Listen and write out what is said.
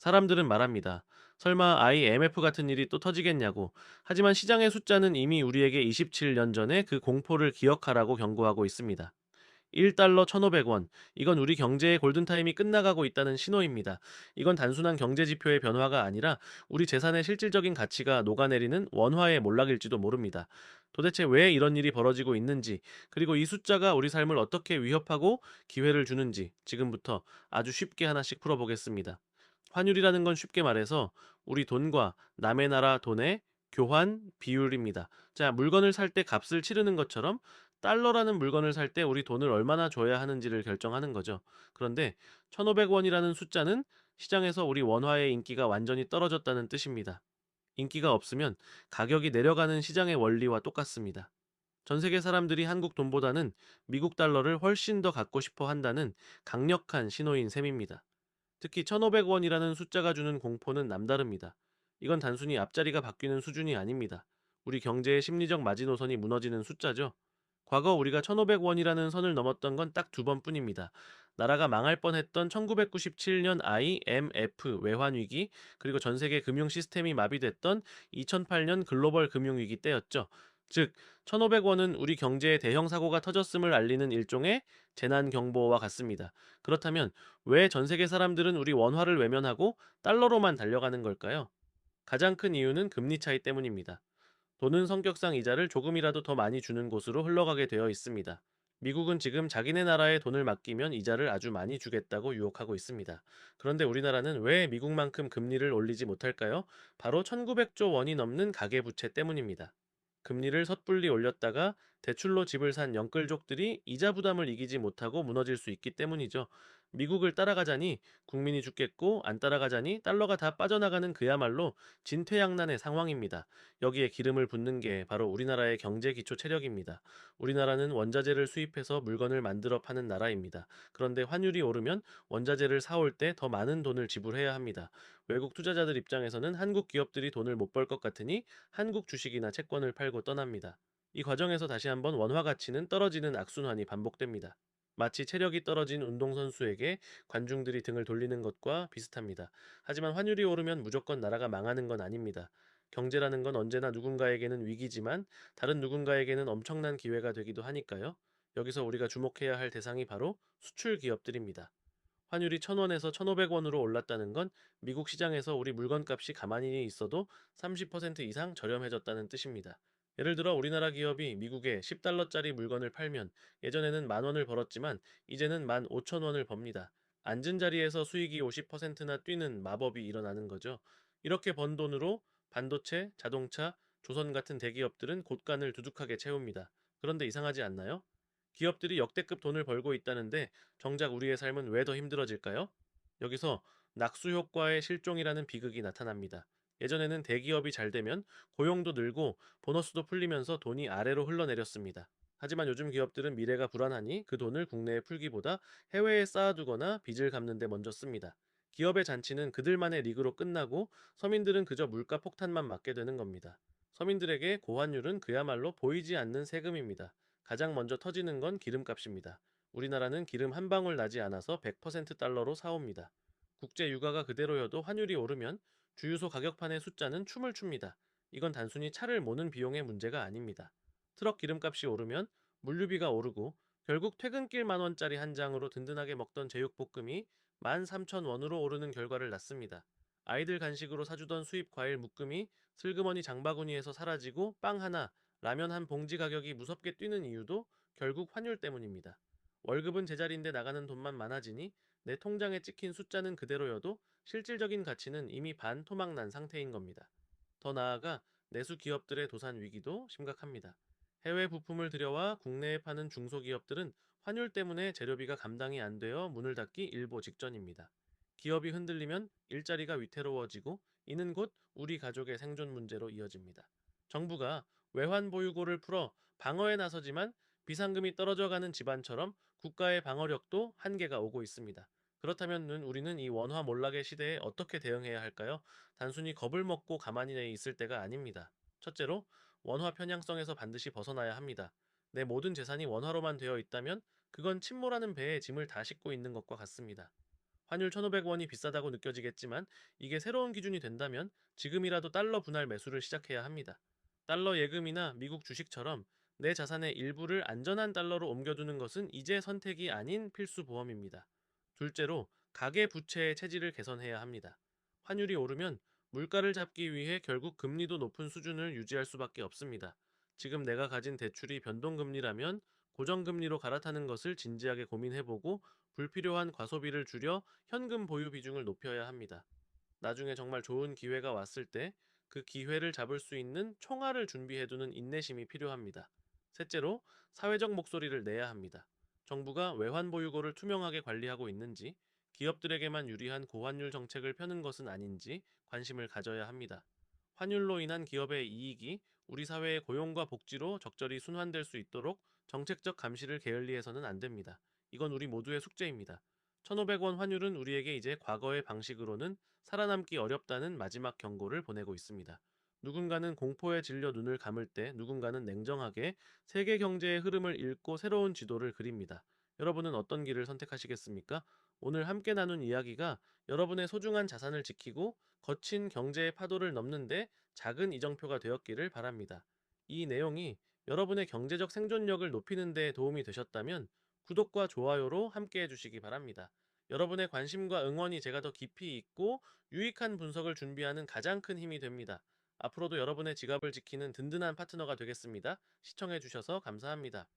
사람들은 말합니다. 설마 IMF 같은 일이 또 터지겠냐고. 하지만 시장의 숫자는 이미 우리에게 27년 전에 그 공포를 기억하라고 경고하고 있습니다. 1달러 1,500원. 이건 우리 경제의 골든타임이 끝나가고 있다는 신호입니다. 이건 단순한 경제 지표의 변화가 아니라 우리 재산의 실질적인 가치가 녹아내리는 원화의 몰락일지도 모릅니다. 도대체 왜 이런 일이 벌어지고 있는지, 그리고 이 숫자가 우리 삶을 어떻게 위협하고 기회를 주는지 지금부터 아주 쉽게 하나씩 풀어보겠습니다. 환율이라는 건 쉽게 말해서 우리 돈과 남의 나라 돈의 교환 비율입니다. 자, 물건을 살 때 값을 치르는 것처럼 달러라는 물건을 살 때 우리 돈을 얼마나 줘야 하는지를 결정하는 거죠. 그런데 1,500원이라는 숫자는 시장에서 우리 원화의 인기가 완전히 떨어졌다는 뜻입니다. 인기가 없으면 가격이 내려가는 시장의 원리와 똑같습니다. 전 세계 사람들이 한국 돈보다는 미국 달러를 훨씬 더 갖고 싶어 한다는 강력한 신호인 셈입니다. 특히 1,500원이라는 숫자가 주는 공포는 남다릅니다. 이건 단순히 앞자리가 바뀌는 수준이 아닙니다. 우리 경제의 심리적 마지노선이 무너지는 숫자죠. 과거 우리가 1,500원이라는 선을 넘었던 건 딱 두 번뿐입니다. 나라가 망할 뻔했던 1997년 IMF 외환위기, 그리고 전 세계 금융 시스템이 마비됐던 2008년 글로벌 금융위기 때였죠. 즉, 1,500원은 우리 경제에 대형 사고가 터졌음을 알리는 일종의 재난 경보와 같습니다. 그렇다면 왜 전 세계 사람들은 우리 원화를 외면하고 달러로만 달려가는 걸까요? 가장 큰 이유는 금리 차이 때문입니다. 돈은 성격상 이자를 조금이라도 더 많이 주는 곳으로 흘러가게 되어 있습니다. 미국은 지금 자기네 나라에 돈을 맡기면 이자를 아주 많이 주겠다고 유혹하고 있습니다. 그런데 우리나라는 왜 미국만큼 금리를 올리지 못할까요? 바로 1900조 원이 넘는 가계부채 때문입니다. 금리를 섣불리 올렸다가 대출로 집을 산 영끌족들이 이자 부담을 이기지 못하고 무너질 수 있기 때문이죠. 미국을 따라가자니 국민이 죽겠고, 안 따라가자니 달러가 다 빠져나가는 그야말로 진퇴양난의 상황입니다. 여기에 기름을 붓는 게 바로 우리나라의 경제 기초 체력입니다. 우리나라는 원자재를 수입해서 물건을 만들어 파는 나라입니다. 그런데 환율이 오르면 원자재를 사올 때 더 많은 돈을 지불해야 합니다. 외국 투자자들 입장에서는 한국 기업들이 돈을 못 벌 것 같으니 한국 주식이나 채권을 팔고 떠납니다. 이 과정에서 다시 한번 원화 가치는 떨어지는 악순환이 반복됩니다. 마치 체력이 떨어진 운동선수에게 관중들이 등을 돌리는 것과 비슷합니다. 하지만 환율이 오르면 무조건 나라가 망하는 건 아닙니다. 경제라는 건 언제나 누군가에게는 위기지만 다른 누군가에게는 엄청난 기회가 되기도 하니까요. 여기서 우리가 주목해야 할 대상이 바로 수출 기업들입니다. 환율이 1,000원에서 1,500원으로 올랐다는 건 미국 시장에서 우리 물건값이 가만히 있어도 30% 이상 저렴해졌다는 뜻입니다. 예를 들어 우리나라 기업이 미국에 10달러짜리 물건을 팔면 예전에는 10,000원을 벌었지만 이제는 15,000원을 법니다. 앉은 자리에서 수익이 50%나 뛰는 마법이 일어나는 거죠. 이렇게 번 돈으로 반도체, 자동차, 조선 같은 대기업들은 곳간을 두둑하게 채웁니다. 그런데 이상하지 않나요? 기업들이 역대급 돈을 벌고 있다는데 정작 우리의 삶은 왜 더 힘들어질까요? 여기서 낙수 효과의 실종이라는 비극이 나타납니다. 예전에는 대기업이 잘 되면 고용도 늘고 보너스도 풀리면서 돈이 아래로 흘러내렸습니다. 하지만 요즘 기업들은 미래가 불안하니 그 돈을 국내에 풀기보다 해외에 쌓아두거나 빚을 갚는 데 먼저 씁니다. 기업의 잔치는 그들만의 리그로 끝나고 서민들은 그저 물가 폭탄만 맞게 되는 겁니다. 서민들에게 고환율은 그야말로 보이지 않는 세금입니다. 가장 먼저 터지는 건 기름값입니다. 우리나라는 기름 한 방울 나지 않아서 100% 달러로 사옵니다. 국제 유가가 그대로여도 환율이 오르면 주유소 가격판의 숫자는 춤을 춥니다. 이건 단순히 차를 모는 비용의 문제가 아닙니다. 트럭 기름값이 오르면 물류비가 오르고 결국 퇴근길 10,000원짜리 한 장으로 든든하게 먹던 제육볶음이 13,000원으로 오르는 결과를 낳습니다. 아이들 간식으로 사주던 수입 과일 묶음이 슬그머니 장바구니에서 사라지고 빵 하나, 라면 한 봉지 가격이 무섭게 뛰는 이유도 결국 환율 때문입니다. 월급은 제자리인데 나가는 돈만 많아지니 내 통장에 찍힌 숫자는 그대로여도 실질적인 가치는 이미 반토막난 상태인 겁니다. 더 나아가 내수 기업들의 도산 위기도 심각합니다. 해외 부품을 들여와 국내에 파는 중소기업들은 환율 때문에 재료비가 감당이 안 되어 문을 닫기 일보 직전입니다. 기업이 흔들리면 일자리가 위태로워지고 이는 곧 우리 가족의 생존 문제로 이어집니다. 정부가 외환 보유고를 풀어 방어에 나서지만 비상금이 떨어져가는 집안처럼 국가의 방어력도 한계가 오고 있습니다. 그렇다면 우리는 이 원화 몰락의 시대에 어떻게 대응해야 할까요? 단순히 겁을 먹고 가만히 있을 때가 아닙니다. 첫째로 원화 편향성에서 반드시 벗어나야 합니다. 내 모든 재산이 원화로만 되어 있다면 그건 침몰하는 배에 짐을 다 싣고 있는 것과 같습니다. 환율 1,500원이 비싸다고 느껴지겠지만 이게 새로운 기준이 된다면 지금이라도 달러 분할 매수를 시작해야 합니다. 달러 예금이나 미국 주식처럼 내 자산의 일부를 안전한 달러로 옮겨두는 것은 이제 선택이 아닌 필수 보험입니다. 둘째로 가계 부채의 체질을 개선해야 합니다. 환율이 오르면 물가를 잡기 위해 결국 금리도 높은 수준을 유지할 수밖에 없습니다. 지금 내가 가진 대출이 변동금리라면 고정금리로 갈아타는 것을 진지하게 고민해보고 불필요한 과소비를 줄여 현금 보유 비중을 높여야 합니다. 나중에 정말 좋은 기회가 왔을 때 그 기회를 잡을 수 있는 총알을 준비해두는 인내심이 필요합니다. 셋째로 사회적 목소리를 내야 합니다. 정부가 외환 보유고를 투명하게 관리하고 있는지, 기업들에게만 유리한 고환율 정책을 펴는 것은 아닌지 관심을 가져야 합니다. 환율로 인한 기업의 이익이 우리 사회의 고용과 복지로 적절히 순환될 수 있도록 정책적 감시를 게을리해서는 안 됩니다. 이건 우리 모두의 숙제입니다. 1,500원 환율은 우리에게 이제 과거의 방식으로는 살아남기 어렵다는 마지막 경고를 보내고 있습니다. 누군가는 공포에 질려 눈을 감을 때 누군가는 냉정하게 세계 경제의 흐름을 읽고 새로운 지도를 그립니다. 여러분은 어떤 길을 선택하시겠습니까? 오늘 함께 나눈 이야기가 여러분의 소중한 자산을 지키고 거친 경제의 파도를 넘는데 작은 이정표가 되었기를 바랍니다. 이 내용이 여러분의 경제적 생존력을 높이는 데 도움이 되셨다면 구독과 좋아요로 함께 해주시기 바랍니다. 여러분의 관심과 응원이 제가 더 깊이 있고 유익한 분석을 준비하는 가장 큰 힘이 됩니다. 앞으로도 여러분의 지갑을 지키는 든든한 파트너가 되겠습니다. 시청해주셔서 감사합니다.